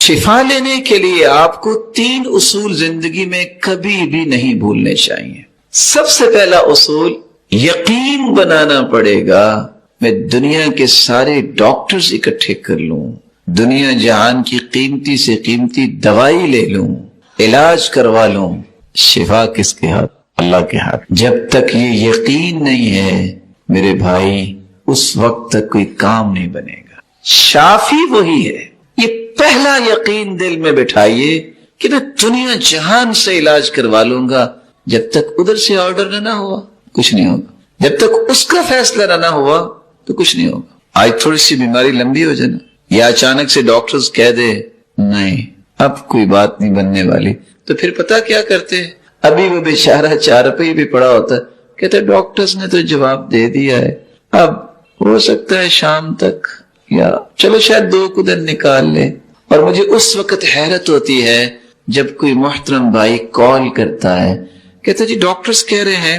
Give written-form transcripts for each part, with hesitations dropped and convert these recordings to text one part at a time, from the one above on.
شفا لینے کے لیے آپ کو 3 اصول زندگی میں کبھی بھی نہیں بھولنے چاہیے۔ سب سے پہلا اصول، یقین بنانا پڑے گا میں دنیا کے سارے ڈاکٹرز اکٹھے کر لوں، دنیا جہان کی قیمتی سے قیمتی دوائی لے لوں، علاج کروا لوں، شفا کس کے ہاتھ؟ اللہ کے ہاتھ۔ جب تک یہ یقین نہیں ہے میرے بھائی، اس وقت تک کوئی کام نہیں بنے گا۔ شافی وہی ہے۔ یہ پہلا یقین دل میں بٹھائیے کہ میں دنیا جہان سے علاج کروا لوں گا، جب تک ادھر سے آرڈر نہ ہوا کچھ نہیں ہوگا، جب تک اس کا فیصلہ نہ ہوا تو کچھ نہیں ہوگا۔ آج تھوڑی سی بیماری لمبی ہو جائے یا اچانک سے ڈاکٹرز کہہ دے نہیں اب کوئی بات نہیں بننے والی، تو پھر پتا کیا کرتے ہیں؟ ابھی وہ بیچارہ 4 روپے بھی پڑا ہوتا ہے، کہتے ڈاکٹرز نے تو جواب دے دیا ہے، اب ہو سکتا ہے شام تک یا چلو شاید 2 دن نکال لے۔ اور مجھے اس وقت حیرت ہوتی ہے جب کوئی محترم بھائی کال کرتا ہے، کہتا جی ڈاکٹرز کہہ رہے ہیں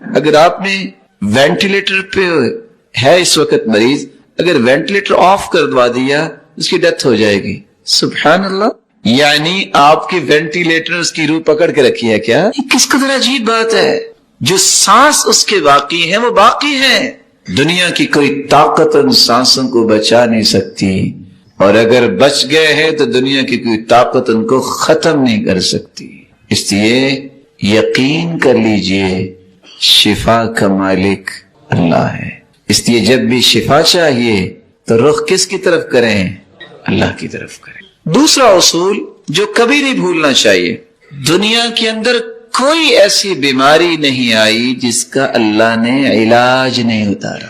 اگر آپ نے وینٹیلیٹر پہ ہے اس وقت مریض، اگر وینٹیلیٹر آف کروا دیا اس کی ڈیتھ ہو جائے گی۔ سبحان اللہ، یعنی آپ کی وینٹیلیٹر اس کی روح پکڑ کے رکھی ہے کیا؟ یہ کس قدر عجیب بات ہے۔ جو سانس اس کے باقی ہیں وہ باقی ہیں، دنیا کی کوئی طاقت ان سانسوں کو بچا نہیں سکتی، اور اگر بچ گئے ہیں تو دنیا کی کوئی طاقت ان کو ختم نہیں کر سکتی۔ اس لیے یقین کر لیجئے شفا کا مالک اللہ ہے۔ اس لیے جب بھی شفا چاہیے تو رخ کس کی طرف کریں؟ اللہ کی طرف کریں۔ دوسرا اصول جو کبھی نہیں بھولنا چاہیے، دنیا کے اندر کوئی ایسی بیماری نہیں آئی جس کا اللہ نے علاج نہیں اتارا۔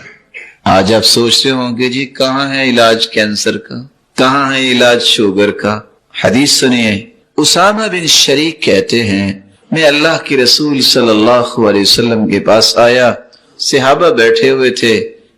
آج آپ سوچتے ہوں گے جی کہاں ہے علاج کینسر کا، کہاں ہے علاج شوگر کا؟ حدیث سنیے، اسامہ بن شریک کہتے ہیں میں اللہ کے رسول صلی اللہ علیہ وسلم کے پاس آیا، صحابہ بیٹھے ہوئے تھے،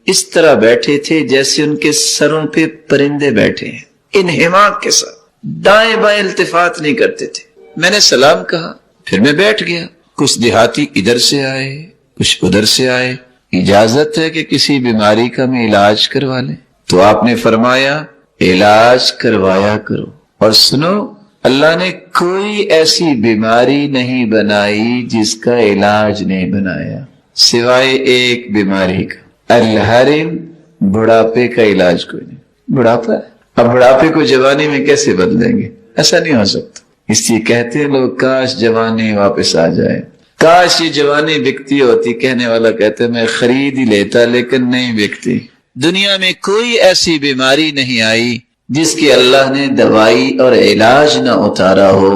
اس طرح بیٹھے تھے جیسے ان کے سروں پہ پرندے بیٹھے ہیں، انہماک کے ساتھ، دائیں بائیں التفات نہیں کرتے تھے۔ میں نے سلام کہا، پھر میں بیٹھ گیا۔ کچھ دیہاتی ادھر سے آئے، کچھ ادھر سے آئے، اجازت ہے کہ کسی بیماری کا میں علاج کروا لیں؟ تو آپ نے فرمایا علاج کروایا کرو، اور سنو اللہ نے کوئی ایسی بیماری نہیں بنائی جس کا علاج نہیں بنایا سوائے ایک بیماری کا، الحرم، بڑھاپے کا علاج کوئی نہیں۔ بڑھاپا ہے، اب بڑھاپے کو جوانی میں کیسے بدلیں گے؟ ایسا نہیں ہو سکتا۔ اس لیے کہتے ہیں لوگ کاش جوانی واپس آ جائے، کاش یہ جوانی بکتی ہوتی۔ کہنے والا کہتے میں خرید ہی لیتا لیکن نہیں بکتی۔ دنیا میں کوئی ایسی بیماری نہیں آئی جس کی اللہ نے دوائی اور علاج نہ اتارا ہو۔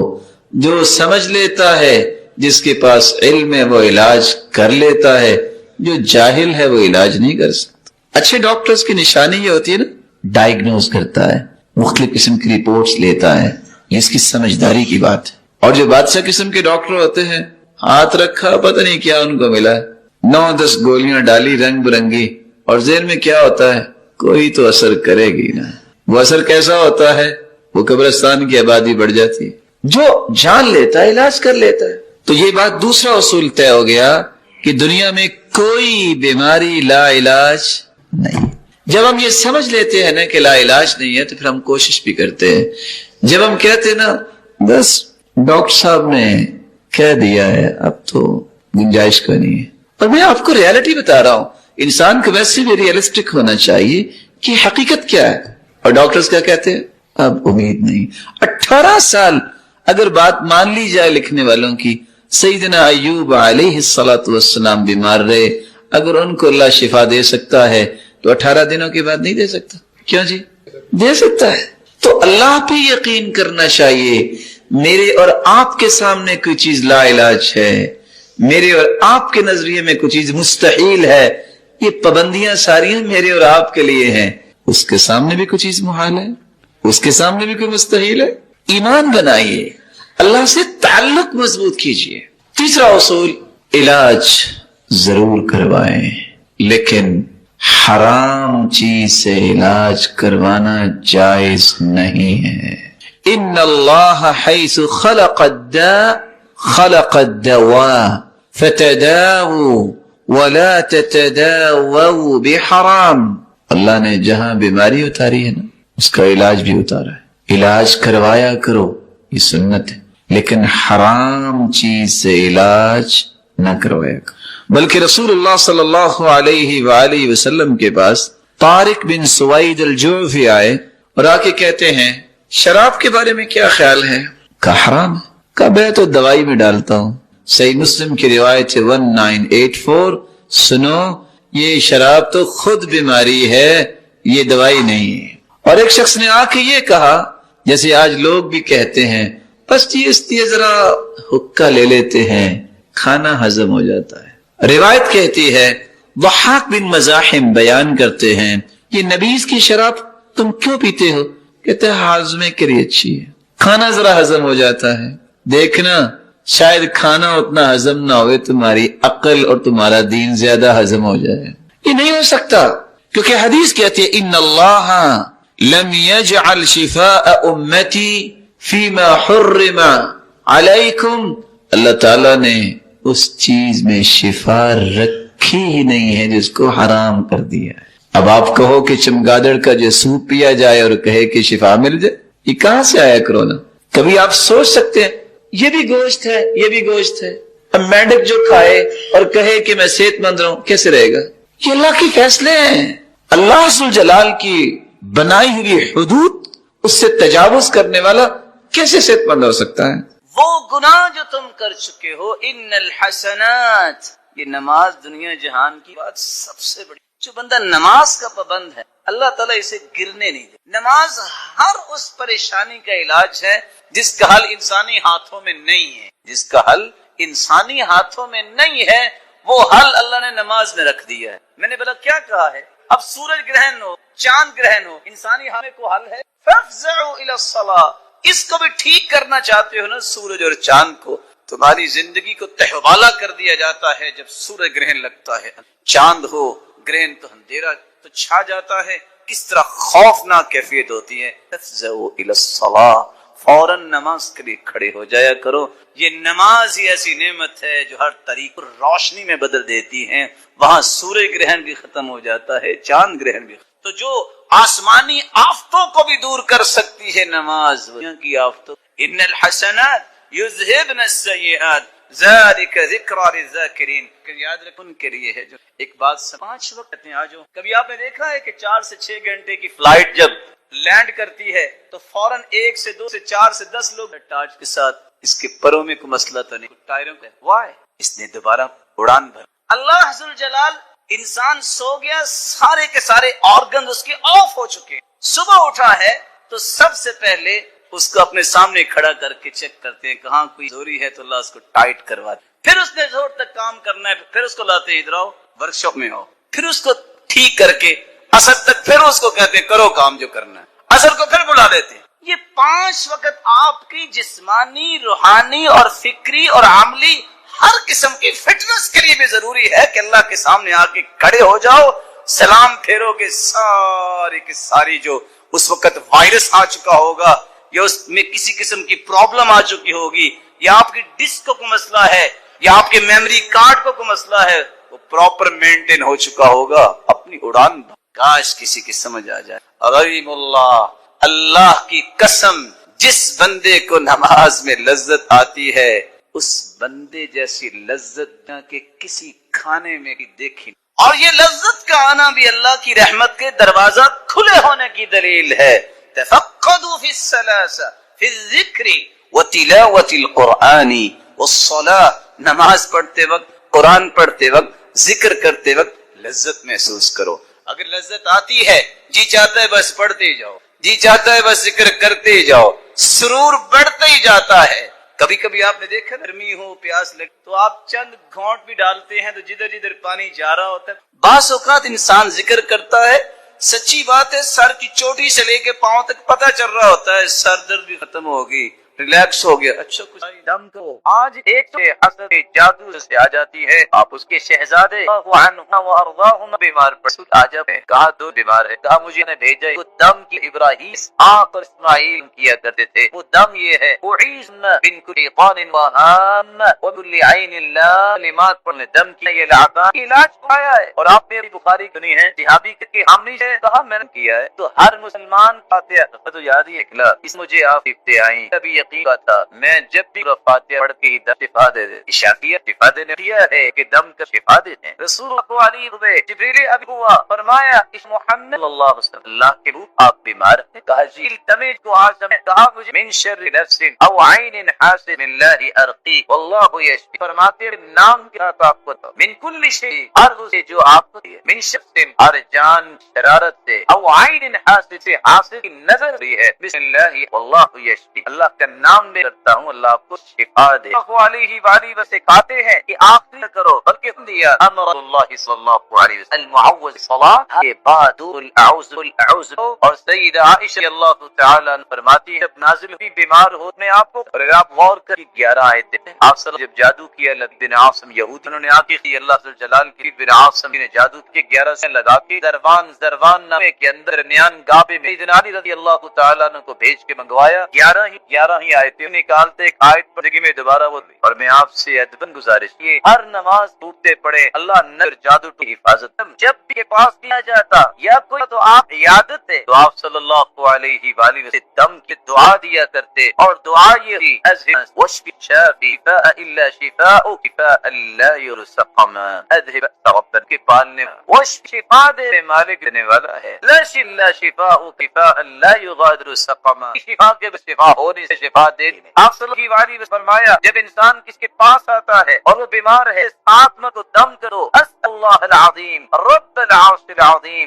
جو سمجھ لیتا ہے، جس کے پاس علم ہے، وہ علاج کر لیتا ہے، جو جاہل ہے وہ علاج نہیں کر سکتا۔ اچھے ڈاکٹرز کی نشانی یہ ہوتی ہے نا، ڈائیگنوز کرتا ہے، مختلف قسم کی رپورٹس لیتا ہے، یہ اس کی سمجھداری کی بات ہے۔ اور جو بادشاہ قسم کے ڈاکٹر ہوتے ہیں، ہاتھ رکھا پتہ نہیں کیا ان کو ملا ہے، 9-10 گولیاں ڈالی رنگ برنگی، اور ذہن میں کیا ہوتا ہے کوئی تو اثر کرے گی نا۔ وہ اثر کیسا ہوتا ہے؟ وہ قبرستان کی آبادی بڑھ جاتی ہے۔ جو جان لیتا ہے علاج کر لیتا ہے۔ تو یہ بات دوسرا اصول طے ہو گیا کہ دنیا میں کوئی بیماری لا علاج نہیں۔ جب ہم یہ سمجھ لیتے ہیں نا کہ لا علاج نہیں ہے تو پھر ہم کوشش بھی کرتے ہیں۔ جب ہم کہتے ہیں نا بس ڈاکٹر صاحب نے کہہ دیا ہے اب تو گنجائش کا نہیں ہے، اور میں آپ کو ریالٹی بتا رہا ہوں، انسان کو ویسے بھی ریئلسٹک ہونا چاہیے کہ حقیقت کیا ہے۔ اور ڈاکٹرز کیا کہتے ہیں؟ اب امید نہیں۔ 18 سال اگر بات مان لی جائے لکھنے والوں کی، سیدنا ایوب علیہ السلام بیمار رہے، اگر ان کو اللہ شفا دے سکتا ہے تو 18 دنوں کے بعد نہیں دے سکتا؟ کیوں جی؟ دے سکتا ہے۔ تو اللہ پہ یقین کرنا چاہیے۔ میرے اور آپ کے سامنے کوئی چیز لا علاج ہے، میرے اور آپ کے نظریے میں کوئی چیز مستحیل ہے، یہ پابندیاں ساری میرے اور آپ کے لیے ہیں، اس کے سامنے بھی کوئی چیز محال ہے، اس کے سامنے بھی کوئی مستحیل ہے۔ ایمان بنائیے، اللہ سے تعلق مضبوط کیجئے۔ تیسرا اصول، علاج ضرور کروائیں لیکن حرام چیز سے علاج کروانا جائز نہیں ہے۔ ان اللہ حیث خلق الداء خلق الدواء فتداووا ولا تتداووا بحرام۔ اللہ نے جہاں بیماری اتاری ہے نا اس کا علاج بھی اتارا ہے۔ علاج کروایا کرو، یہ سنت ہے، لیکن حرام چیز سے علاج نہ کروایا کرو۔ بلکہ رسول اللہ صلی اللہ علیہ وآلہ وسلم کے پاس طارق بن سوید الجعفی آئے اور آ کے کہتے ہیں شراب کے بارے میں کیا خیال ہے؟ کہا حرام ہے۔ کہا میں تو دوائی میں ڈالتا ہوں۔ صحیح مسلم کی روایت 1984، سنو یہ شراب تو خود بیماری ہے، یہ دوائی نہیں ہے۔ اور ایک شخص نے آ کے یہ کہا جیسے آج لوگ بھی کہتے ہیں بس یہ ذرا حقہ لے لیتے ہیں کھانا ہضم ہو جاتا ہے۔ روایت کہتی ہے ضحاک بن مزاحم بیان کرتے ہیں یہ نبیذ کی شراب تم کیوں پیتے ہو؟ کہتے ہیں ہاضمے کے لیے اچھی ہے، کھانا ذرا ہضم ہو جاتا ہے۔ دیکھنا شاید کھانا اتنا ہضم نہ ہوئے، تمہاری عقل اور تمہارا دین زیادہ ہضم ہو جائے۔ یہ نہیں ہو سکتا، کیونکہ حدیث کہتی ہے ان اللہ لم يجعل شفاء امتی فیما حرم علیکم، اللہ تعالیٰ نے اس چیز میں شفا رکھی ہی نہیں ہے جس کو حرام کر دیا ہے۔ اب آپ کہو کہ چمگادڑ کا جو سوپ پیا جائے اور کہے کہ شفا مل جائے، یہ کہاں سے آیا کرونا؟ کبھی آپ سوچ سکتے ہیں یہ بھی گوشت ہے، یہ بھی گوشت ہے، اب مینڈک جو کھائے اور کہے کہ میں صحت مند رہوں، کیسے رہے گا؟ یہ اللہ کے فیصلے ہیں۔ اللہ ذو الجلال کی بنائی ہوئی حدود، اس سے تجاوز کرنے والا کیسے صحت مند ہو سکتا ہے؟ وہ گناہ جو تم کر چکے ہو، ان الحسنات، یہ نماز دنیا جہان کی بات سب سے بڑی۔ جو بندہ نماز کا پابند ہے اللہ تعالیٰ اسے گرنے نہیں دے۔ نماز ہر اس پریشانی کا علاج ہے جس کا حل انسانی ہاتھوں میں نہیں ہے، جس کا حل انسانی ہاتھوں میں نہیں ہے، وہ حل اللہ نے نماز میں رکھ دیا ہے۔ میں نے بلا کیا کہا ہے؟ اب سورج گرہن ہو، چاند گرہن ہو، انسانی ہاتھ میں کو حل ہے، فافزعوا الی الصلاۃ، اس کو بھی ٹھیک کرنا چاہتے ہو نا سورج اور چاند کو، تمہاری زندگی کو تہوالا کر دیا جاتا ہے جب سورج گرہن لگتا ہے، چاند ہو گرہن تو اندھیرا تو چھا جاتا ہے، کس طرح خوفناک کیفیت ہوتی ہے۔ فافزعوا الی الصلاۃ، فوراً نماز کے لیے کھڑے ہو جایا کرو۔ یہ نماز ہی ایسی نعمت ہے جو ہر طریق روشنی میں بدل دیتی ہے۔ وہاں سورج گرہن بھی ختم ہو جاتا ہے، چاند گرہن بھی، تو جو آسمانی آفتوں کو بھی دور کر سکتی ہے نماز، دنیا کی آفتوں۔ ان الحسنات یذہبن السیئات ذالک ذکری للذاکرین، کہ یاد رکھن کے لیے ہے۔ جو ایک بات 5 وقت کہتے ہیں آجو، کبھی آپ نے دیکھا ہے کہ 4 سے 6 گھنٹے کی فلائٹ جب لینڈ کرتی ہے تو فوراً 1 سے 2 سے 4 سے 10 لوگ ٹارچ کے ساتھ، اس کے پروں میں کوئی مسئلہ تو نہیں، ٹائروں کا وائی، اس نے دوبارہ اڑان بھر۔ اللہ ذوالجلال، انسان سو گیا، سارے کے سارے آرگن اس کے آف ہو چکے، صبح اٹھا ہے تو سب سے پہلے اس کو اپنے سامنے کھڑا کر کے چیک کرتے ہیں کہاں کوئی زوری ہے تو اللہ اس کو ٹائٹ کروا دے، پھر اس نے زور تک کام کرنا ہے، پھر اس کو لاتے ہیں ادھر آؤ ورک شاپ میں ہو، پھر اس کو ٹھیک کر کے اثر تک پھر اس کو کہتے ہیں کرو کام جو کرنا ہے، اثر کو پھر بلا دیتے ہیں۔ یہ 5 وقت آپ کی جسمانی، روحانی اور فکری اور عملی ہر قسم کی فٹنس کے لیے بھی ضروری ہے کہ اللہ کے سامنے آ کے کھڑے ہو جاؤ، سلام پھیرو گے، ساری کی ساری جو اس وقت وائرس آ چکا ہوگا یا اس میں کسی قسم کی پرابلم آ چکی ہوگی یا آپ کی ڈسک کو مسئلہ ہے یا آپ کے میموری کارڈ کو کوئی مسئلہ ہے، وہ پراپر مینٹین ہو چکا ہوگا، اپنی اڑان۔ کاش کسی کی سمجھ آ جائے۔ غریب اللہ، اللہ کی قسم، جس بندے کو نماز میں لذت آتی ہے اس بندے جیسی لذت کے کسی کھانے میں بھی دیکھی، اور یہ لذت کا آنا بھی اللہ کی رحمت کے دروازہ کھلے ہونے کی دلیل ہے۔ تفقدوا فی الثلاثہ، فی الذکر وتلاوۃ القرآن والصلاۃ، نماز پڑھتے وقت، قرآن پڑھتے وقت، ذکر کرتے وقت لذت محسوس کرو۔ اگر لذت آتی ہے، جی چاہتا ہے بس پڑھتے ہی جاؤ، جی چاہتا ہے بس ذکر کرتے ہی جاؤ، سرور بڑھتا ہی جاتا ہے۔ کبھی کبھی آپ نے دیکھا گرمی ہو، پیاس لگے تو آپ چند گھونٹ بھی ڈالتے ہیں تو جدھر جدھر پانی جا رہا ہوتا ہے۔ بعض اوقات انسان ذکر کرتا ہے، سچی بات ہے، سر کی چوٹی سے لے کے پاؤں تک پتہ چل رہا ہوتا ہے، سر درد بھی ختم ہوگی، ریلیکس ہو گیا، اچھا کچھ دم کو آج ایک حسد جادو سے آ جاتی ہے، آپ اس کے شہزادے بیمار پڑ عجب ہے، کہا دو بیمار ہے، کہا مجھے نے بھیجا ہے، وہ دم کی ابراہیم آق اور اسماعیل کیا کرتے تھے، وہ دم یہ ہے، اعیذنا من کل شیطان وہام وکل عین لمات پر نے دم کیا، یہ لعقان علاج پایا ہے، اور آپ میری بخاری سنی ہے، صحابی کے ہم نہیں ہے، کہا میں نے کیا ہے، تو ہر مسلمان فاتحہ تو یاد ہی اکلا اس مجھے آپ لکھتے آئیں، کبھی یقین تھا میں جب بھی فاتحہ پڑھ کے ہی دم شفا دے دے، شافیہ شفا دینے دیا ہے کہ دم کا شفا دیتے ہیں، رسول اللہ علیہ وسلم جبریل ابی ہوا فرمایا اس محمد صلی اللہ علیہ وسلم اللہ کے روح آپ بیمار ہیں، کہا جی التمس کو آزم، کہا مجھے من شر نفس او عین حاسد اللہ ارقی واللہ یشفی، فرماتے ہیں نام کیا تو آپ کو من کل شیء ہر اسے جو آپ کو ہے، من شر ہر جان شرارت سے، او عین حاسد سے حاسد کی نظر بھی ہے، بسم اللہ واللہ یشفی، اللہ کا نام لے کرتا ہوں اللہ آپ کو شفا دے، اللہ علیہ وآلہ وسلم سکھاتے ہیں کہ آپ نہ کرو بلکہ دیا امر اللہ صلی اللہ علیہ وسلم المعوذ صلاح کے بعد الاعوذ اور سیدہ عائشہ اللہ تعالی عنہ فرماتی ہے جب نازل ہوئی بیمار ہو میں آپ کو، اور اگر آپ غور کر 11 آیتیں آپ صلی جب جادو کیا لبید بن عاصم یہود انہوں نے آتی کی اللہ جل جلال کی بن عاصم نے جادو کے 11 سے لگا کے زروان نامے کے اندر درمیان گابے میں سیدنا علی رضی اللہ تعالی عنہ کو بھیج کے منگوایا، 11 ہی آیتیں نکالتے ایک آیت پر زندگی میں دوبارہ وہ، اور میں آپ سے ادبن گزارش یہ ہر نماز ٹوٹتے پڑے اللہ نر جادو کی حفاظت، جب بھی کے پاس کیا جاتا یا کوئی تو آپ عیادت ہے تو آپ صلی اللہ علیہ وآلہ وسلم دم کی دعا دیا کرتے، اور دعا یہ تھی اذهب واشفی شافی شفاء الا شفاء شفاء لا يرسقم، اذهب رب کے پالنے واشفی شفا دے مالک دینے والا ہے، لا شفاء شفاء لا يغادر سقما، شفا کے شفا ہونے سے شفا دے، آپ صلی اللہ علیہ وسلم فرمایا جب انسان کس کے پاس آتا ہے اور وہ بیمار ہے آتما کو دم کرو اسأل اللہ العظیم رب العرش العظیم،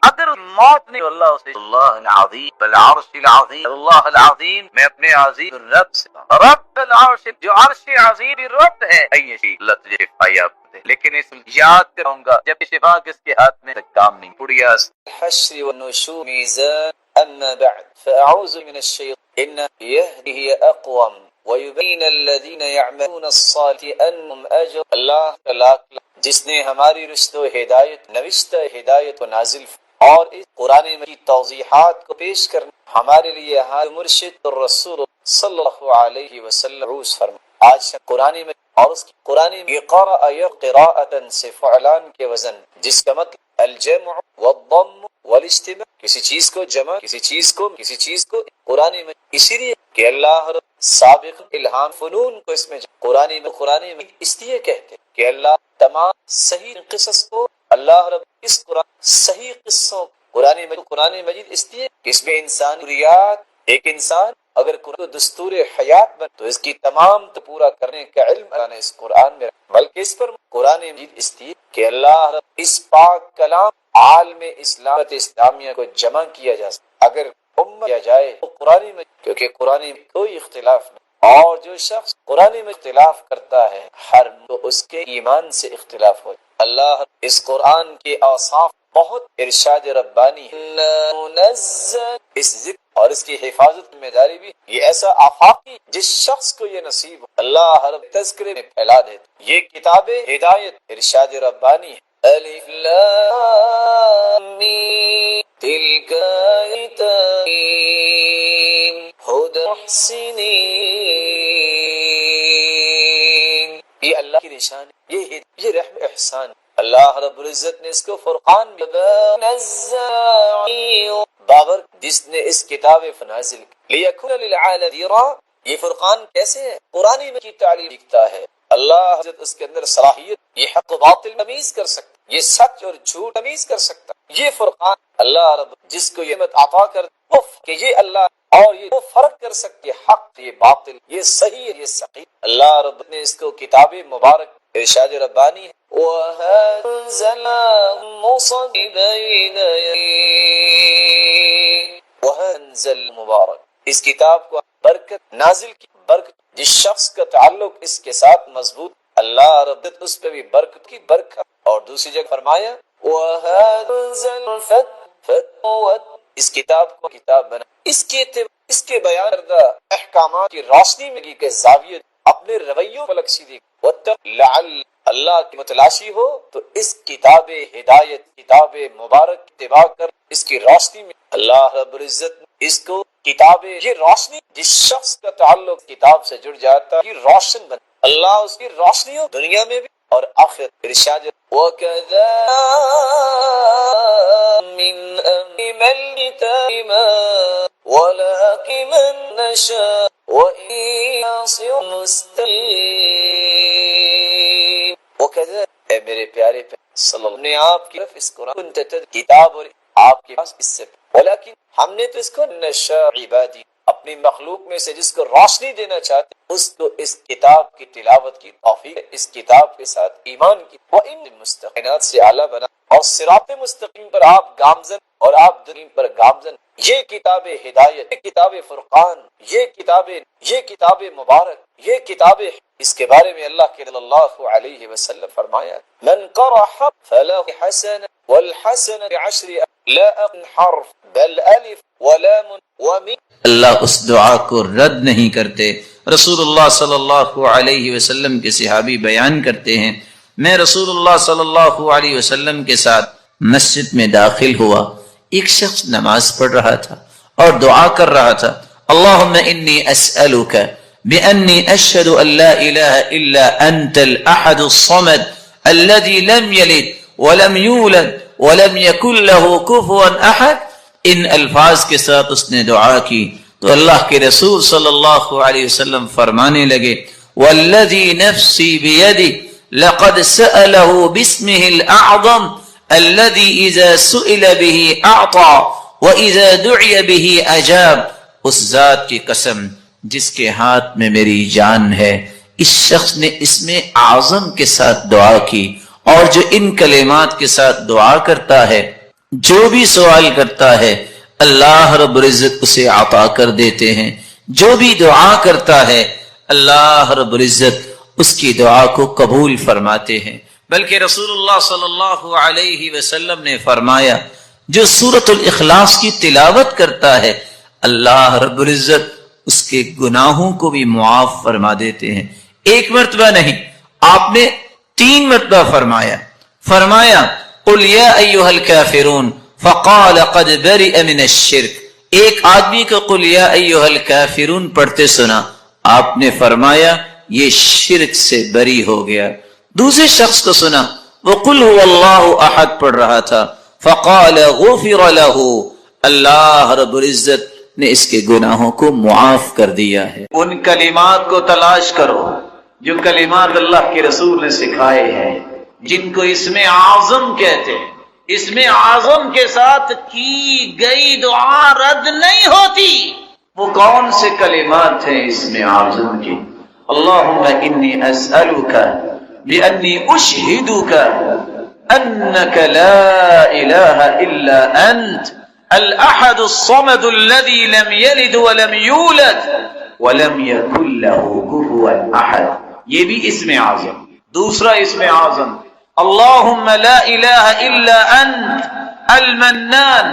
اگر موت نہیں اللہ اسے اللہ العظیم العرش العظیم، اللہ العظیم میں اپنے عظیم رب سے رب العرش جو عرش عظیم رب ہے اللہ تجھے شفا یاب دے، لیکن اس یاد کروں گا جب شفا کس کے ہاتھ میں کام نہیں پڑیا الحشر والنشور میزان اما بعد فاعوذ من الشیطان ان یهده اقوم وَيُبَيْنَ الَّذِينَ يَعْمَلُونَ الصَّالِحَاتِ أَنَّهُمْ أَجْرٌ، اللہ لاکھ جس نے ہماری رشد و ہدایت نوشتہ ہدایت کو نازل اور اس قرآن مجید توضیحات کو پیش کرنا ہمارے لیے ہر مرشد اور رسول صلی اللہ علیہ وسلم روز فرما، آج قرآن مجید اور اس کی قرآن یہ قرأ قراءة سے فعلان کے وزن جس کا مطلب الجمع والضم والاجتماع، کسی چیز کو جمع کسی چیز کو قرآن مجید، اسی لیے کہ اللہ رب سابق الہام فنون کو اس میں قرآن میں اس لیے کہتے کہ اللہ تمام صحیح قصص کو اللہ رب اس قرآن صحیح قصوں قرآن مجید اس لیے کہ اس میں انسانیات ایک انسان اگر قرآن دستور حیات بن تو اس کی تمام تو پورا کرنے کا علم اللہ نے اس قرآن میں بلکہ اس پر قرآن مجید اس لیے کہ اللہ رب اس پاک کلام عالم اسلامیہ کو جمع کیا جا سکتا، اگر کیا جائے تو قرآن میں، کیونکہ قرآن میں کوئی اختلاف نہیں، اور جو شخص قرآن میں اختلاف کرتا ہے ہر تو اس کے ایمان سے اختلاف ہو جائے۔ اللہ اس قرآن کے اوصاف بہت ارشاد ربانی ہے، اس ذکر اور اس کی حفاظت ذمہ داری بھی یہ ایسا آفاقی جس شخص کو یہ نصیب ہو اللہ رب تذکرے میں پھیلا دیتا، یہ کتاب ہدایت ارشاد ربانی ہے۔ الف لام میم تلک آیات ہدی محسنین، یہ اللہ کی نشان ہے، یہ رحم احسان، اللہ رب العزت نے اس کو فرقان بابر جس نے اس کتاب نازل کی لیکن للعالمین، یہ فرقان کیسے ہے؟ قرآن کی تعلیم لکھتا ہے، اللہ حضرت اس کے اندر صلاحیت یہ حق و باطل تمیز کر سکتا، یہ سچ اور جھوٹ تمیز کر سکتا، یہ فرقان اللہ رب جس کو یہ مت عطا کر کہ یہ اللہ اور یہ فرق کر سکتے حق یہ باطل، یہ صحیح یہ سقیم، اللہ رب نے اس کو کتاب مبارک ارشاد ربانی ہے وَأَنزَلْنَا مُصَدِّقًا وَأَنزَلْ مبارک، اس کتاب کو برکت نازل کی، برکت جس شخص کا تعلق اس کے ساتھ مضبوط اللہ رب اس پہ بھی برکت کی برکت، اور دوسری جگہ فرمایا وَأَنزَلْ اس کتاب کو کتاب بنا، اس کے بیان کردہ احکامات کی روشنی میں کی کہ زاویہ اپنے رویوں پر سیدھی لعل اللہ کی متلاشی ہو تو اس کتاب ہدایت کتاب مبارک اتباع کر اس کی روشنی میں اللہ رب العزت اس کو کتاب یہ روشنی جس شخص کا تعلق کتاب سے جڑ جاتا ہے روشن بن اللہ اس کی روشنی ہو دنیا میں بھی اور آخرت ارشاد وَكَذَا مِنْ أَمْرِ مَلْكِ مَا وَلَكِ مَنْ نَشَاءُ وَإِنْ يَعْصِرْ مُسْتَقِيمٌ وَكَذَا اے میرے پیارے صلی اللہ نے آپ کی طرف اس قرآن کتاب اور آپ کے پاس اس سے ولیکن ہم نے تو اس کو نشاء عبادی اپنی مخلوق میں سے جس کو روشنی دینا چاہتے اس کو اس کتاب کی تلاوت کی توفیق اس کتاب کے ساتھ ایمان کی وَإِنَّ مستقینات سے اعلیٰ بنا اور صراط مستقیم پر آپ گامزن اور آپ دین پر گامزن یہ کتاب ہدایت یہ کتاب فرقان یہ کتاب مبارک یہ کتاب اس کے بارے میں اللہ کے صلی اللہ علیہ وسلم فرمایا من قرأ فله حسنة والحسنة بعشر لا حرف بل الف ولام ومیم اللہ اس دعا کو رد نہیں کرتے. رسول اللہ صلی اللہ علیہ وسلم کے صحابی بیان کرتے ہیں میں رسول اللہ صلی اللہ علیہ وسلم کے ساتھ مسجد میں داخل ہوا ایک شخص نماز پڑھ رہا تھا اور دعا کر رہا تھا اللہم انی اسألک بأنی اشہد ان لا الہ الا انت الاحد الصمد الذي لم يلد ولم يولد ولم يكن له كفوا احد. ان الفاظ کے ساتھ اس نے دعا کی تو اللہ کے رسول صلی اللہ علیہ وسلم فرمانے لگے والذی نفسی بیدی لقد سأله باسمه الاعظم الذي اذا سئل به اعطى واذا دعي به اجاب. اس ذات کی قسم جس کے ہاتھ میں میری جان ہے اس شخص نے اسم اعظم کے ساتھ دعا کی اور جو ان کلمات کے ساتھ دعا کرتا ہے جو بھی سوال کرتا ہے اللہ رب العزت اسے عطا کر دیتے ہیں. جو بھی دعا کرتا ہے اللہ رب العزت اس کی دعا کو قبول فرماتے ہیں. بلکہ رسول اللہ صلی اللہ علیہ وسلم نے فرمایا جو سورۃ الاخلاص کی تلاوت کرتا ہے اللہ رب العزت اس کے گناہوں کو بھی معاف فرما دیتے ہیں. ایک مرتبہ نہیں آپ نے 3 مرتبہ فرمایا قل یا ایھا الکافرون فقال قد برئ من الشرک. ایک آدمی کو قل یا ایھا الکافرون پڑھتے سنا آپ نے فرمایا یہ شرک سے بری ہو گیا. دوسرے شخص کو سنا وہ قل هو اللہ احد پڑھ رہا تھا فقال غفر له اللہ رب العزت نے اس کے گناہوں کو معاف کر دیا ہے. ان کلمات کو تلاش کرو جو کلمات اللہ کے رسول نے سکھائے ہیں جن کو اسم اعظم کہتے ہیں. اسم اعظم کے ساتھ کی گئی دعا رد نہیں ہوتی. وہ کون سے کلمات ہیں اسم اعظم کی؟ اللہم انی اسألک بأنی اشہدک انک لا الہ الا انت الاحد الصمد الذي لم يلد ولم يولد ولم يكن له كفوا احد. یہ بھی اسم اعظم. دوسرا اسم اعظم اللهم لا اله الا انت المنان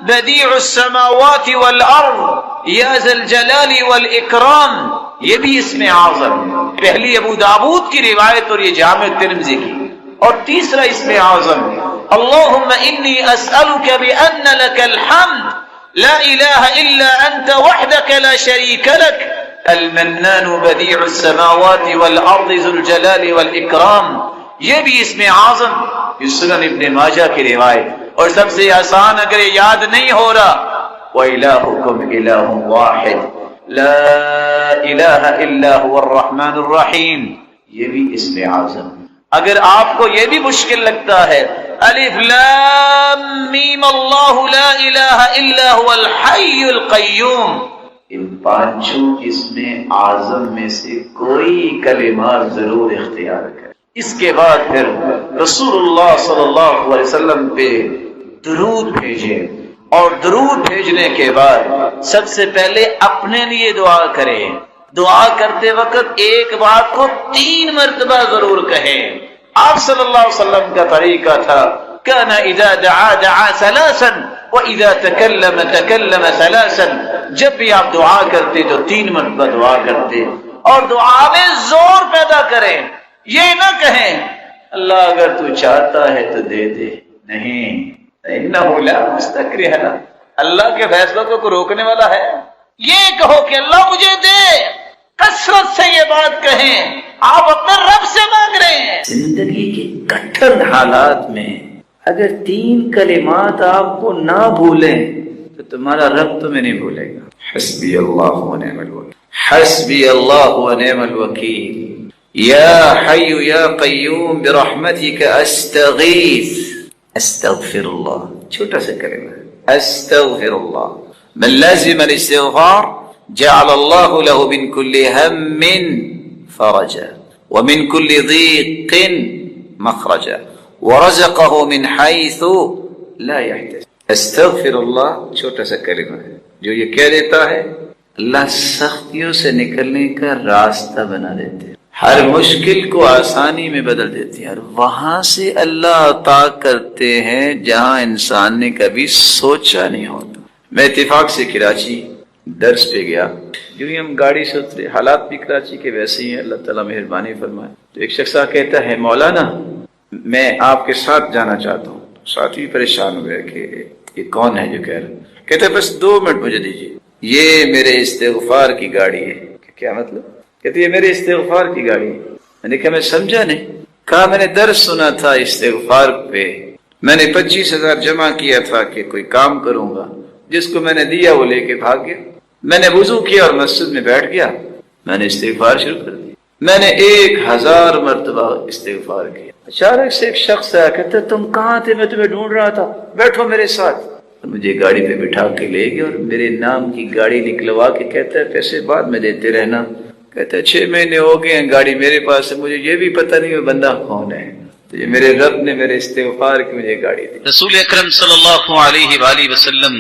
بديع السماوات والارض يا ذا الجلال والاكرام. یہ بھی اسم اعظم. پہلی ابو داؤد کی روایت اور یہ جامع ترمذی کی. اور تیسرا اسم اعظم اللهم انی اسألک بأن لك الحمد لا الہ الا انت وحدك لا شریک لك المنان بدیع السماوات والارض ذو الجلال والاکرام. یہ بھی اسم اعظم. سنن ابن ماجہ کی روایت. اور سب سے آسان اگر یاد نہیں ہو رہا وَإِلَٰهُكُمْ إِلَٰهٌ وَاحِدٌ لَا إِلَٰهَ إِلَّا هُوَ الرَّحْمَٰنُ الرَّحِيمُ. یہ بھی اسم اعظم. اگر آپ کو یہ بھی مشکل لگتا ہے الف لام میم اللہ لا الہ الا هو الحی القیوم. ان 5 اسم اعظم میں سے کوئی کلمات ضرور اختیار کریں. اس کے بعد پھر رسول اللہ صلی اللہ علیہ وسلم پہ درود بھیجیں اور درود بھیجنے کے بعد سب سے پہلے اپنے لیے دعا کریں. دعا کرتے وقت ایک بات کو 3 مرتبہ ضرور کہیں. آپ صلی اللہ علیہ وسلم کا طریقہ تھا كان اذا دعا 3 وَإِذَا تَكَلَّمَ تَكَلَّمَ ثَلَاثًا، جب بھی آپ دعا کرتے تو 3 مرتبہ دعا کرتے، اور دعا میں زور پیدا کریں، یہ نہ کہیں اللہ اگر تو چاہتا ہے تو دے دے، نہیں، إِنَّهُ لَا مُسْتَكْرِهَ لَهُ، اللہ کے فیصلوں کو کوئی روکنے والا ہے؟ یہ کہو کہ اللہ مجھے دے، کثرت سے یہ بات کہیں، آپ اپنے رب سے مانگ رہے ہیں۔ زندگی کے کٹھن حالات میں اگر 3 کلمات آپ کو نہ بھولیں تو تمہارا رب تمہیں نہیں بھولے گا۔ حسبی اللہ ونعم الوکیل، حسبی اللہ ونعم الوکیل، یا حی یا قیوم برحمتک استغیث، استغفر اللہ، چھوٹا سا کلمہ ہے، استغفر اللہ۔ من لازم الاستغفار جعل اللہ له من كل هم فرجا ومن كل ضيق مخرجا ورزقه من حيث لا يحتسب۔ استغفر اللہ چھوٹا سا کلمہ ہے، جو یہ کہہ دیتا ہے اللہ سختیوں سے نکلنے کا راستہ بنا دیتے ہیں، ہر مشکل کو آسانی میں بدل دیتے ہیں، اور وہاں سے اللہ عطا کرتے ہیں جہاں انسان نے کبھی سوچا نہیں ہوتا۔ میں اتفاق سے کراچی درس پہ گیا، جو ہی ہم گاڑی سے اترے، حالات بھی کراچی کے ویسے ہی ہیں، اللہ تعالیٰ مہربانی فرمائے، تو ایک شخص کہتا ہے مولانا میں آپ کے ساتھ جانا چاہتا ہوں۔ ساتھی پریشان ہوئے کہ یہ کون ہے جو کہہ رہا ہے، کہتا ہے بس 2 منٹ مجھے دیجیے، یہ میرے استغفار کی گاڑی ہے۔ کیا مطلب؟ کہتے یہ میرے استغفار کی گاڑی ہے۔ میں نے کہا میں سمجھا نہیں، کہا میں نے درس سنا تھا استغفار پہ، میں نے 25,000 جمع کیا تھا کہ کوئی کام کروں گا، جس کو میں نے دیا وہ لے کے بھاگ گیا، میں نے وضو کیا اور مسجد میں بیٹھ گیا، میں نے استغفار شروع کر دیا، میں نے 1000 مرتبہ استغفار کیا۔ اچانک سے ایک شخص آیا، کہتا تم کہاں تھے، میں تمہیں ڈھونڈ رہا تھا، بیٹھو میرے ساتھ۔ مجھے گاڑی پہ بٹھا کے لے گیا اور میرے نام کی گاڑی نکلوا کے کہتا ہے پیسے بعد میں دیتے رہنا۔ کہتا ہے 6 مہینے ہو گئے ہیں گاڑی میرے پاس ہے، مجھے یہ بھی پتہ نہیں وہ بندہ کون ہے، تو یہ میرے رب نے میرے استغفار کی مجھے گاڑی دی۔ رسول اکرم صلی اللہ علیہ وآلہ وسلم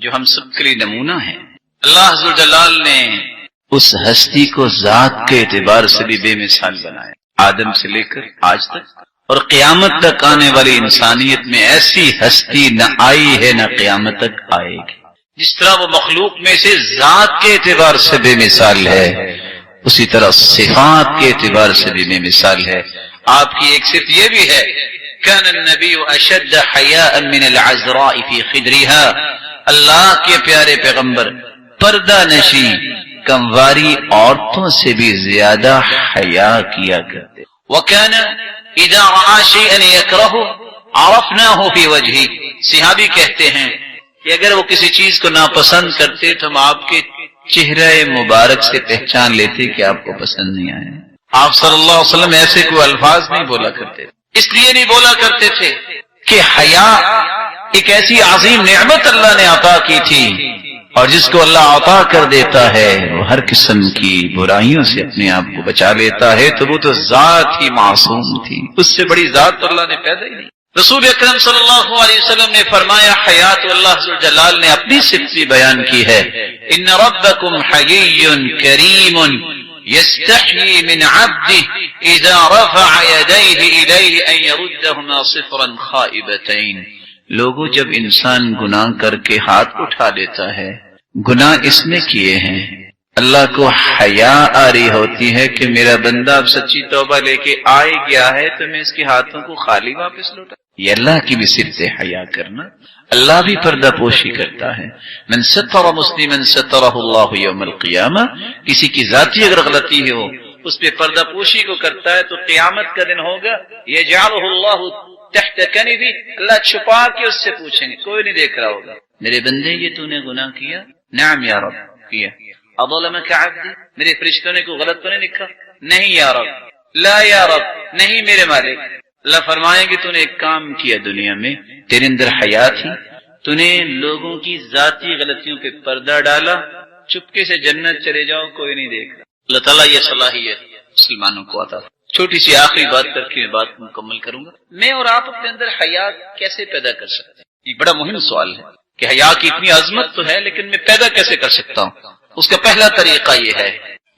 جو ہم سب کے لیے نمونہ ہیں، اللہ عز و جلال نے اس ہستی کو ذات کے اعتبار سے بھی بے مثال بنایا، آدم سے لے کر آج تک، اور قیامت تک آنے والی انسانیت میں ایسی ہستی نہ آئی ہے نہ قیامت تک آئے گی۔ جس طرح وہ مخلوق میں سے ذات کے اعتبار سے بے مثال ہے، اسی طرح صفات کے اعتبار سے بھی بے مثال ہے۔ آپ کی ایک صفت یہ بھی ہے، كان النبی اشد حیاء من العذراء فی خدرها، اللہ کے پیارے پیغمبر پردہ نشی کمواری عورتوں سے بھی زیادہ حیا کیا کرتے۔ وكان اذا رأى شيئا يكرهه عرفناه في وجهه، صحابی کہتے ہیں کہ اگر وہ کسی چیز کو ناپسند کرتے تو ہم آپ کے چہرہ مبارک سے پہچان لیتے کہ آپ کو پسند نہیں آئے۔ آپ صلی اللہ علیہ وسلم ایسے کوئی الفاظ نہیں بولا کرتے، اس لیے نہیں بولا کرتے تھے کہ حیا ایک ایسی عظیم نعمت اللہ نے عطا کی تھی، اور جس کو اللہ عطا کر دیتا ہے وہ ہر قسم کی برائیوں سے اپنے آپ کو بچا لیتا ہے، تو وہ تو ذات ہی معصوم تھی، اس سے بڑی ذات تو اللہ نے پیدا ہی نہیں۔ رسول اکرم صلی اللہ علیہ وسلم نے فرمایا، حیات اللہ عز و جلال نے اپنی صفت بھی بیان کی ہے، ان ربکم حیی کریم یستحیی من عبدہ اذا رفع یدیہ الیہ ان یردہما صفرا خائبتین۔ لوگوں جب انسان گناہ کر کے ہاتھ اٹھا لیتا ہے، گناہ اس نے کیے ہیں، اللہ کو حیا آ رہی ہوتی ہے کہ میرا بندہ اب سچی توبہ لے کے آئے گیا ہے تو میں اس کے ہاتھوں کو خالی واپس لوٹا۔ یہ اللہ کی بھی صفت ہے حیا کرنا، اللہ بھی پردہ پوشی کرتا ہے۔ من ستر مسلما سترہ اللہ یوم القیامہ، کسی کی ذاتی اگر غلطی ہو اس پہ پردہ پوشی کو کرتا ہے تو قیامت کا دن ہوگا، یجعلہ اللہ تحت کنفی، اللہ چھپا کے اس سے پوچھیں گے، کوئی نہیں دیکھ رہا ہوگا، میرے بندے یہ تو نے گناہ کیا؟ نعم یا رب کیا۔ اظلمک عبدی، میرے فرشتوں نے کوئی غلط تو نہیں لکھا؟ نہیں یا رب۔ لا یا رب، نہیں میرے مالک۔ اللہ فرمائیں گے تو نے ایک کام کیا دنیا میں، تیرے اندر حیا تھی، تو نے لوگوں کی ذاتی غلطیوں پہ پردہ ڈالا، چپکے سے جنت چلے جاؤ، کوئی نہیں دیکھ رہا۔ اللہ تعالیٰ یہ صلاحیت مسلمانوں کو عطا۔ چھوٹی سی آخری بات کر کے میں بات مکمل کروں گا، میں اور آپ اپنے اندر حیا کیسے پیدا کر سکتے ہیں؟ یہ بڑا مہم سوال ہے کہ حیا کی اتنی عظمت تو ہے لیکن میں پیدا کیسے کر سکتا ہوں؟ اس کا پہلا طریقہ یہ ہے،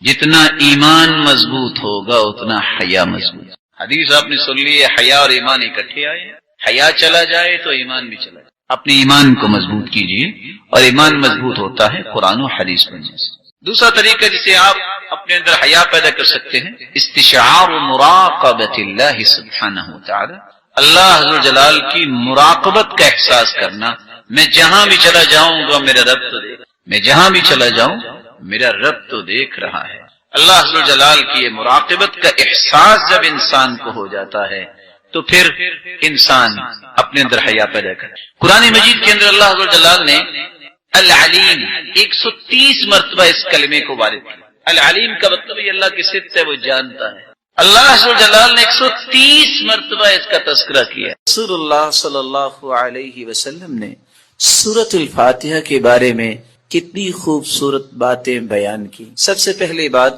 جتنا ایمان مضبوط ہوگا اتنا حیا مضبوط۔ حدیث آپ نے سن لی ہے، حیا اور ایمان اکٹھے آئے ہیں، حیا چلا جائے تو ایمان بھی چلا جائے۔ اپنے ایمان کو مضبوط کیجیے، اور ایمان مضبوط ہوتا ہے قرآن و حدیث پڑھنے سے۔ دوسرا طریقہ جسے آپ اپنے اندر حیا پیدا کر سکتے ہیں، استشعار مراقبۃ اللہ سبحانہ وتعالی، اللہ حضر جلال کی مراقبت کا احساس کرنا۔ میں جہاں بھی چلا جاؤں گا میرا رب تو دیکھ، میں جہاں بھی چلا جاؤں میرا رب تو دیکھ رہا ہے۔ اللہ حضر جلال کی یہ مراقبت کا احساس جب انسان کو ہو جاتا ہے تو پھر انسان اپنے اندر حیا پیدا کرے۔ قرآن مجید کے اندر اللہ حضر جلال نے العلیم 130 مرتبہ اس کلمے کو وارد کیا۔ العلیم کا مطلب یہ اللہ کی صفت ہے، وہ جانتا ہے۔ اللہ حضر جلال نے 130 مرتبہ اس کا تذکرہ کیا۔ رسول اللہ صلی اللہ علیہ وسلم نے سورۃ الفاتحہ کے بارے میں کتنی خوبصورت باتیں بیان کی۔ سب سے پہلی بات،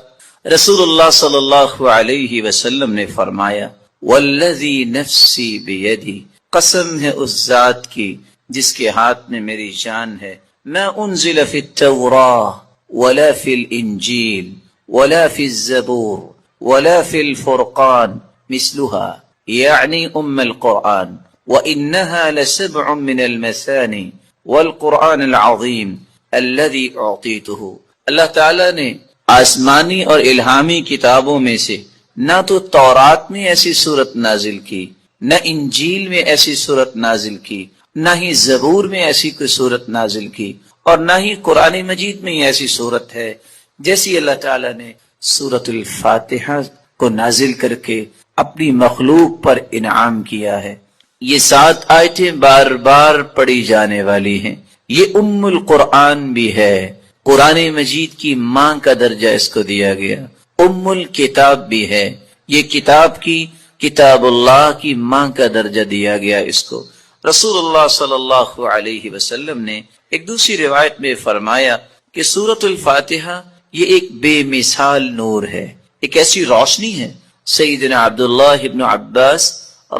رسول اللہ صلی اللہ علیہ وسلم نے فرمایا والذی نفسی بیدی، قسم ہے اس ذات کی جس کے ہاتھ میں میری جان ہے، ما انزل فی التوراہ ولا فی الانجیل ولا فی الزبور ولا فی الفرقان مثلها یعنی القرآن، وإنها لسبع من المثانی والقرآن العظیم الذي اعطیته۔ اللہ تعالیٰ نے آسمانی اور الہامی کتابوں میں سے نہ تو تورات میں ایسی صورت نازل کی، نہ انجیل میں ایسی صورت نازل کی، نہ ہی زبور میں ایسی کوئی صورت نازل کی، اور نہ ہی قرآن مجید میں ایسی صورت ہے جیسی اللہ تعالیٰ نے سورۃ الفاتحہ کو نازل کر کے اپنی مخلوق پر انعام کیا ہے۔ یہ 7 آیتیں بار بار پڑھی جانے والی ہیں۔ یہ ام القرآن بھی ہے، قرآن مجید کی ماں کا درجہ اس کو دیا گیا، ام الکتاب بھی ہے، یہ کتاب کی، کتاب اللہ کی ماں کا درجہ دیا گیا اس کو۔ رسول اللہ صلی اللہ علیہ وسلم نے ایک دوسری روایت میں فرمایا کہ سورۃ الفاتحہ یہ ایک بے مثال نور ہے، ایک ایسی روشنی ہے۔ سیدنا عبداللہ ابن عباس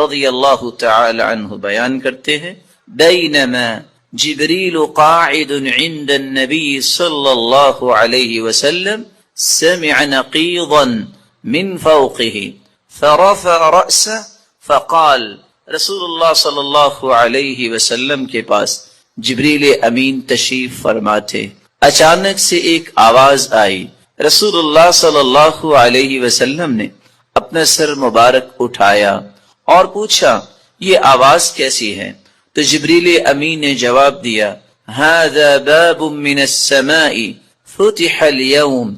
رضی اللہ تعالی عنہ بیان کرتے ہیں، بینما جبریل قاعد عند النبی صلی اللہ علیہ وسلم سمع نقیضا من فوقه فرفع رأسه فقال، رسول اللہ صلی اللہ علیہ وسلم کے پاس جبریل امین تشریف فرما تھے۔ اچانک سے ایک آواز آئی، رسول اللہ صلی اللہ علیہ وسلم نے اپنا سر مبارک اٹھایا اور پوچھا یہ آواز کیسی ہے؟ تو جبریل امین نے جواب دیا، هذا باب من السماء فتح اليوم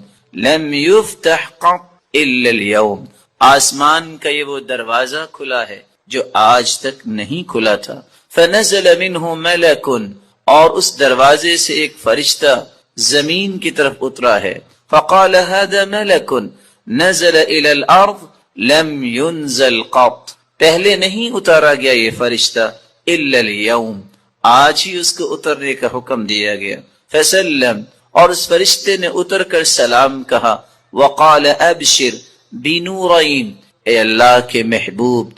لم يفتح قط الا اليوم، آسمان کا یہ وہ دروازہ کھلا ہے جو آج تک نہیں کھلا تھا۔ فنزل منه ملک، اور اس دروازے سے ایک فرشتہ زمین کی طرف اترا ہے۔ فقال هذا ملک نزل الى الارض لم ينزل قط، پہلے نہیں اتارا گیا یہ فرشتہ الا اليوم، آج ہی اس کو اترنے کا حکم دیا گیا۔ فسلم، اور اس فرشتے نے اتر کر سلام کہا۔ وقال ابشر بنورین، اے اللہ کے محبوب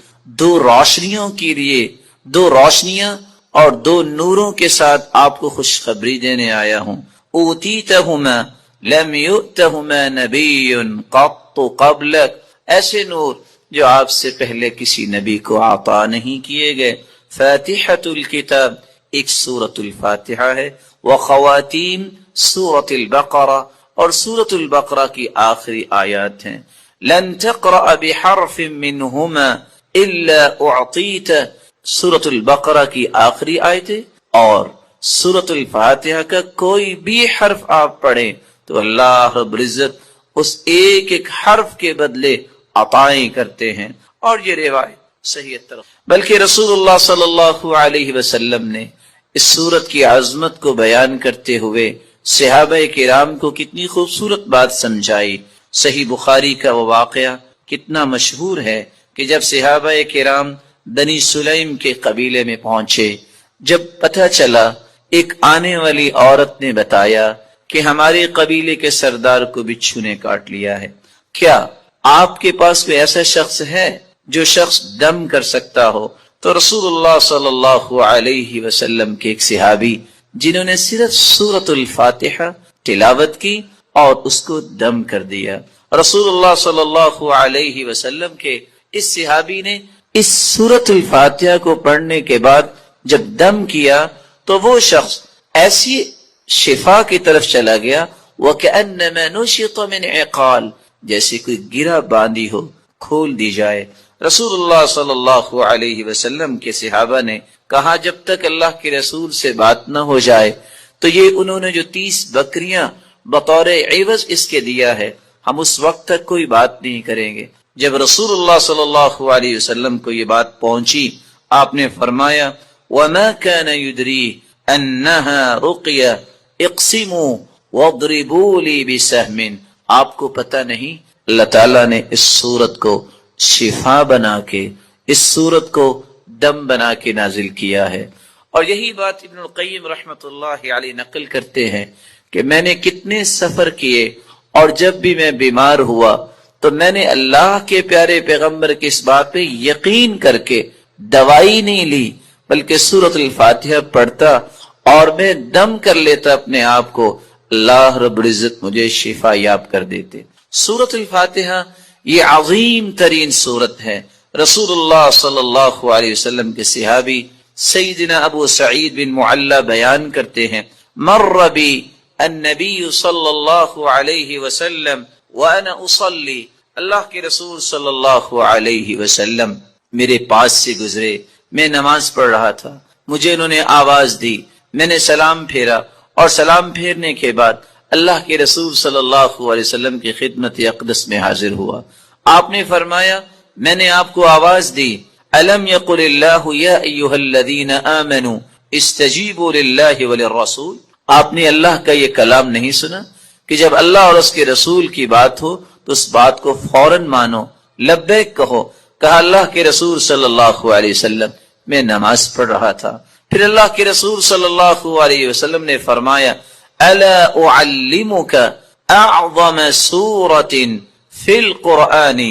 2 روشنیوں کے لیے، 2 روشنیاں اور 2 نوروں کے ساتھ آپ کو خوشخبری دینے آیا ہوں۔ اوتیتہما لم یؤتہما نبی قط قبلک، ایسے نور جو آپ سے پہلے کسی نبی کو عطا نہیں کیے گئے۔ فاتحۃ الکتاب، ایک سورۃ الفاتحہ ہے، وخواتیم سورۃ البقرہ، اور سورۃ البقرہ کی آخری آیات ہیں۔ لن تقرأ بحرف منہما الا اعطیت، سورۃ البقرہ کی آخری آیتیں اور سورۃ الفاتحہ کا کوئی بھی حرف آپ پڑھیں تو اللہ رب العزت اس ایک ایک حرف کے بدلے عطائیں کرتے ہیں۔ اور یہ روایت صحیح طرف، بلکہ رسول اللہ صلی اللہ علیہ وسلم نے اس سورت کی عظمت کو بیان کرتے ہوئے صحابہ کرام کو کتنی خوبصورت بات سمجھائی۔ صحیح بخاری کا وہ واقعہ کتنا مشہور ہے کہ جب صحابہ کرام بنی سلیم کے قبیلے میں پہنچے، جب پتہ چلا ایک آنے والی عورت نے بتایا کہ ہمارے قبیلے کے سردار کو بچھو نے کاٹ لیا ہے، کیا آپ کے پاس کوئی ایسا شخص ہے جو شخص دم کر سکتا ہو؟ تو رسول اللہ صلی اللہ علیہ وسلم کے ایک صحابی جنہوں نے صرف سورۃ الفاتحہ تلاوت کی اور اس کو دم کر دیا، رسول اللہ صلی اللہ علیہ وسلم کے اس صحابی نے اس سورۃ الفاتحہ کو پڑھنے کے بعد جب دم کیا تو وہ شخص ایسی شفا کی طرف چلا گیا وَكَأَنَّمَا نُشِطَ مِنْ عِقَالٍ، جیسے کوئی گرہ باندھی ہو کھول دی جائے۔ رسول اللہ صلی اللہ علیہ وسلم کے صحابہ نے کہا جب تک اللہ کے رسول سے بات نہ ہو جائے تو یہ انہوں نے جو 30 بکریاں بطور عوض اس کے دیا ہے، ہم اس وقت تک کوئی بات نہیں کریں گے۔ جب رسول اللہ صلی اللہ علیہ وسلم کو یہ بات پہنچی، آپ نے فرمایا وَمَا كَانَ يُدْرِي أَنَّهَا رُقْيَةٌ اقسموا وَاضْرِبُوا لِي بِسَهْمٍ، آپ کو پتہ نہیں اللہ تعالیٰ نے اس صورت کو شفا بنا کے، اس صورت کو دم بنا کے نازل کیا ہے۔ اور یہی بات ابن القیم رحمت اللہ علیہ نقل کرتے ہیں کہ میں نے کتنے سفر کیے اور جب بھی میں بیمار ہوا تو میں نے اللہ کے پیارے پیغمبر کی اس بات پہ یقین کر کے دوائی نہیں لی، بلکہ سورۃ الفاتحہ پڑھتا اور میں دم کر لیتا اپنے آپ کو، اللہ رب العزت مجھے شفا یاب کر دیتے۔ سورۃ الفاتحہ یہ عظیم ترین سورت ہے۔ رسول اللہ صلی اللہ علیہ وسلم کے صحابی سیدنا ابو سعید بن معلی بیان کرتے ہیں مر بی النبی صلی اللہ علیہ وسلم وانا اصلی، اللہ کے رسول صلی اللہ علیہ وسلم میرے پاس سے گزرے، میں نماز پڑھ رہا تھا، مجھے انہوں نے آواز دی، میں نے سلام پھیرا اور سلام پھیرنے کے بعد اللہ کے رسول صلی اللہ علیہ وسلم کی خدمت اقدس میں حاضر ہوا۔ آپ نے فرمایا میں نے آپ کو آواز دی، الم یقل اللہ یا ایھا الذین آمنوا استجیبوا للہ وللرسول، آپ نے اللہ کا یہ کلام نہیں سنا کہ جب اللہ اور اس کے رسول کی بات ہو تو اس بات کو فوراً مانو، لبیک کہو۔ کہا اللہ کے رسول صلی اللہ علیہ وسلم میں نماز پڑھ رہا تھا، پھر اللہ کے رسول صلی اللہ علیہ وسلم نے فرمایا الا اعلمک اعظم سورۃ فی القرآن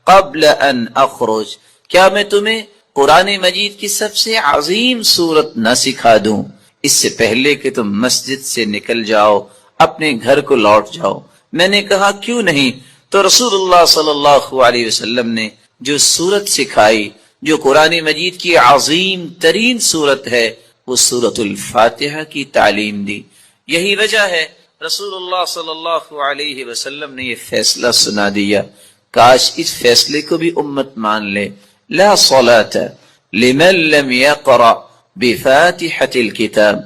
قبل ان اخرج، کیا میں تمہیں قرآن مجید کی سب سے عظیم سورت نہ سکھا دوں اس سے پہلے کہ تم مسجد سے نکل جاؤ، اپنے گھر کو لوٹ جاؤ؟ میں نے کہا کیوں نہیں؟ تو رسول اللہ صلی اللہ علیہ وسلم نے جو سورت سکھائی، جو قرآن مجید کی عظیم ترین سورت ہے، وہ سورۃ الفاتحہ کی تعلیم دی۔ یہی وجہ ہے رسول اللہ صلی اللہ علیہ وسلم نے یہ فیصلہ سنا دیا، کاش اس فیصلے کو بھی امت مان لے، لا صلاۃ لمن لم یقرأ بفاتحۃ الکتاب،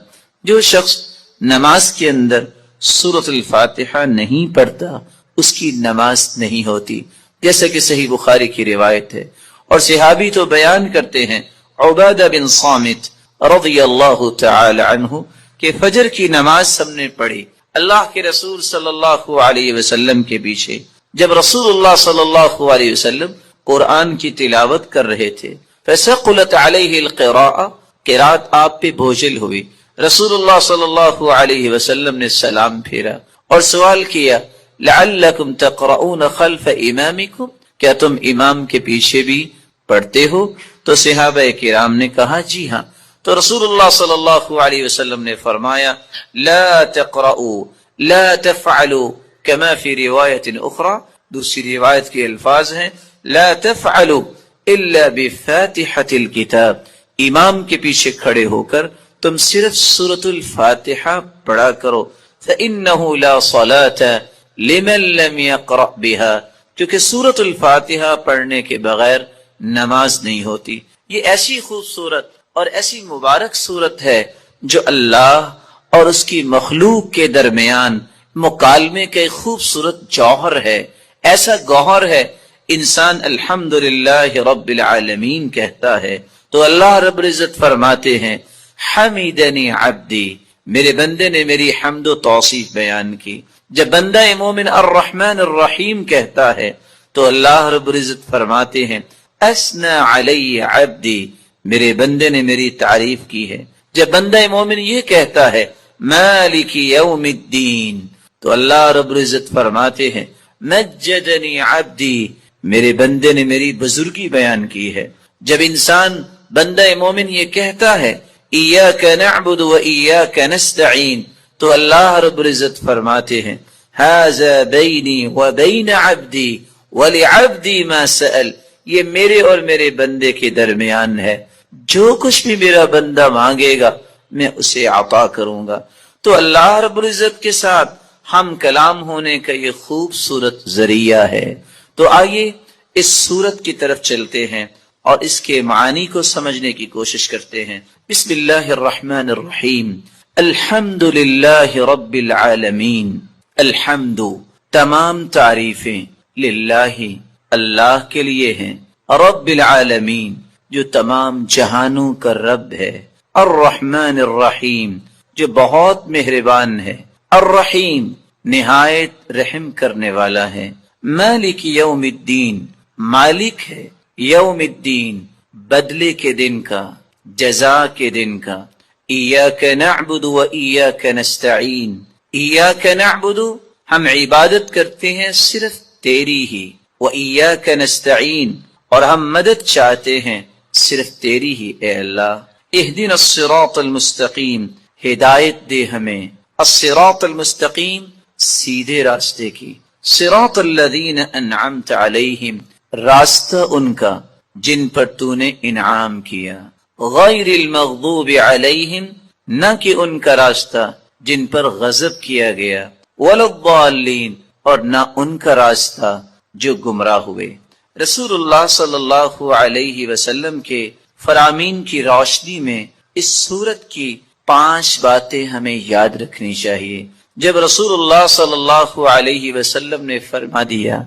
جو شخص نماز کے اندر سورۃ الفاتحہ نہیں پڑھتا اس کی نماز نہیں ہوتی، جیسا کہ صحیح بخاری کی روایت ہے۔ اور صحابی تو بیان کرتے ہیں عبادہ بن صامت رضی اللہ تعالی عنہ کہ فجر کی نماز ہم نے پڑھی اللہ کے رسول صلی اللہ علیہ وسلم کے پیچھے، جب رسول اللہ صلی اللہ علیہ وسلم قرآن کی تلاوت کر رہے تھے، فثقلت علیہ القراءۃ، قرات آپ پہ بوجھل ہوئی، رسول اللہ صلی اللہ علیہ وسلم نے سلام پھیرا اور سوال کیا لعلکم تقرؤون خلف امامکم، کیا تم امام کے پیچھے بھی پڑھتے ہو؟ تو صحابہ کرام نے کہا جی ہاں۔ تو رسول اللہ صلی اللہ علیہ وسلم نے فرمایا لا تقرؤوا لا تفعلوا كما في روایت اخرى، دوسری روایت کے الفاظ ہیں لا تفعلوا الا بفاتحة الكتاب، امام کے پیچھے کھڑے ہو کر تم صرف سورۃ الفاتحہ پڑھا کرو، فإنه لا صلاة لمن لم يقرأ بها، کیونکہ سورۃ الفاتحہ پڑھنے کے بغیر نماز نہیں ہوتی۔ یہ ایسی خوبصورت اور ایسی مبارک صورت ہے جو اللہ اور اس کی مخلوق کے درمیان مکالمے کا ایک خوبصورت جوہر ہے، ایسا گوہر ہے انسان الحمدللہ رب العالمین کہتا ہے تو اللہ رب العزت فرماتے ہیں حمیدنی عبدی، میرے بندے نے میری حمد و توصیف بیان کی۔ جب بندہ مومن الرحمن الرحیم کہتا ہے تو اللہ رب العزت فرماتے ہیں اسنا علی عبدی، میرے بندے نے میری تعریف کی ہے۔ جب بندہ مومن یہ کہتا ہے مالک یوم الدین تو اللہ رب العزت فرماتے ہیں مجدنی عبدی، میرے بندے نے میری بزرگی بیان کی ہے۔ جب انسان بندہ مومن یہ کہتا ہے ایاک نعبد و ایاک نستعین تو اللہ رب العزت فرماتے ہیں ھذا بینی و بین عبدی ولعبدی ما سأل، یہ میرے اور میرے بندے کے درمیان ہے، جو کچھ بھی میرا بندہ مانگے گا میں اسے عطا کروں گا۔ تو اللہ رب العزت کے ساتھ ہم کلام ہونے کا یہ خوبصورت ذریعہ ہے۔ تو آئیے اس سورت کی طرف چلتے ہیں اور اس کے معانی کو سمجھنے کی کوشش کرتے ہیں۔ بسم اللہ الرحمن الرحیم، الحمد للہ رب العالمین۔ الحمد تمام تعریفیں، للہ اللہ کے لیے ہیں، رب العالمین جو تمام جہانوں کا رب ہے، الرحمن الرحیم جو بہت مہربان ہے، الرحیم نہایت رحم کرنے والا ہے، مالک یوم الدین مالک ہے یوم الدین بدلے کے دن کا، جزا کے دن کا، ایاک نعبد و ایاک نستعین، ایاک نعبد ہم عبادت کرتے ہیں صرف تیری ہی، و ایاک نستعین اور ہم مدد چاہتے ہیں صرف تیری ہی اے اللہ۔ اہدنا الصراط المستقیم ہدایت دے ہمیں، الصراط المستقیم سیدھے راستے کی، صراط الذین انعمت علیہم راستہ ان کا جن پر تو نے انعام کیا، غیر المغضوب علیہم نہ کہ ان کا راستہ جن پر غضب کیا گیا، ولا الضالین اور نہ ان کا راستہ جو گمراہ ہوئے۔ رسول اللہ صلی اللہ علیہ وسلم کے فرامین کی روشنی میں اس سورت کی 5 باتیں ہمیں یاد رکھنی چاہیے۔ جب رسول اللہ صلی اللہ علیہ وسلم نے فرما دیا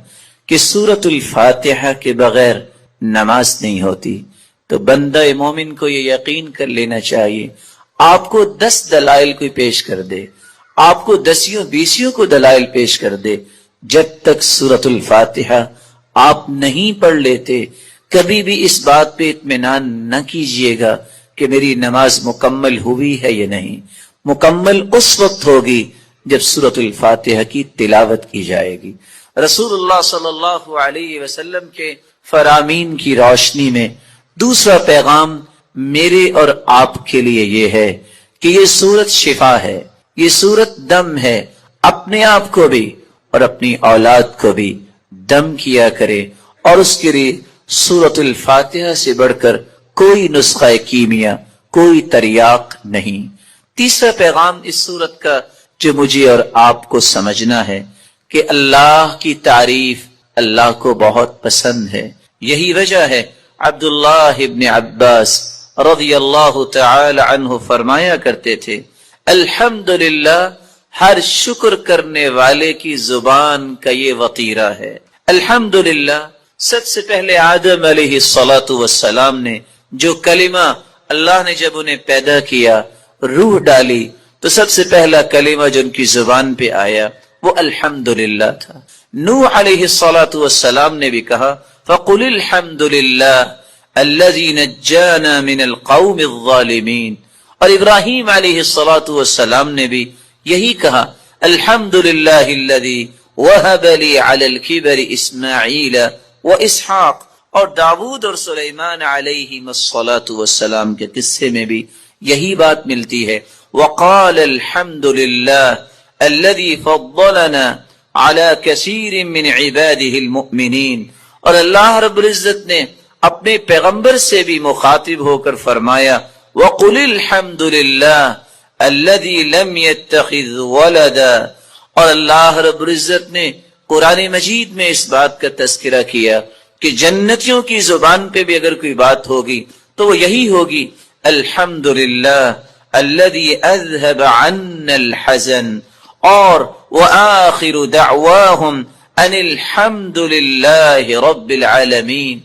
کہ سورۃ الفاتحہ کے بغیر نماز نہیں ہوتی، تو بندہ مومن کو یہ یقین کر لینا چاہیے، آپ کو 10 دلائل کوئی پیش کر دے، آپ کو 10 کو دلائل پیش کر دے، جب تک سورۃ الفاتحہ آپ نہیں پڑھ لیتے کبھی بھی اس بات پہ اطمینان نہ کیجئے گا کہ میری نماز مکمل ہوئی ہے یا نہیں۔ مکمل اس وقت ہوگی جب سورۃ الفاتحہ کی تلاوت کی جائے گی۔ رسول اللہ صلی اللہ علیہ وسلم کے فرامین کی روشنی میں دوسرا پیغام میرے اور آپ کے لیے یہ ہے کہ یہ سورت شفا ہے، یہ سورت دم ہے، اپنے آپ کو بھی اور اپنی اولاد کو بھی دم کیا کرے، اور اس کے لیے سورۃ الفاتحہ سے بڑھ کر کوئی نسخہ کیمیا، کوئی تریاق نہیں۔ تیسرا پیغام اس سورت کا جو مجھے اور آپ کو سمجھنا ہے کہ اللہ کی تعریف اللہ کو بہت پسند ہے۔ یہی وجہ ہے عبداللہ ابن عباس رضی اللہ تعالی عنہ فرمایا کرتے تھے، الحمدللہ ہر شکر کرنے والے کی زبان کا یہ وطیرہ ہے۔ الحمدللہ سب سے پہلے آدم علیہ السلام نے جو کلمہ اللہ نے جب انہیں پیدا کیا، روح ڈالی، تو سب سے پہلا کلمہ جو ان کی زبان پہ آیا وہ الحمدللہ تھا۔ نوح علیہ السلام نے بھی کہا فَقُلِ الْحَمْدُ لِلَّهِ الَّذِي نَجَّانَا مِنَ الْقَوْمِ الظَّالِمِينَ، اور ابراہیم علیہ السلام نے بھی یہی کہا الحمدللہ الذی وہب لی علی الکبر اسماعیل و اسحاق، اور داود اور سلیمان علیہم السلام کے قصے میں بھی یہی بات ملتی ہے، وقال الحمدللہ الذی فضلنا علی کثیر من عباده المؤمنین، اور اللہ رب العزت نے اپنے پیغمبر سے بھی مخاطب ہو کر فرمایا وقل الحمدللہ الذی لم يتخذ ولدا، اور اللہ رب العزت نے قرآن مجید میں اس بات کا تذکرہ کیا کہ جنتیوں کی زبان پہ بھی اگر کوئی بات ہوگی تو وہ یہی ہوگی الحمدللہ الذی اذهب عنا الحزن، اور وآخر دعواہم ان الحمدللہ رب العالمین،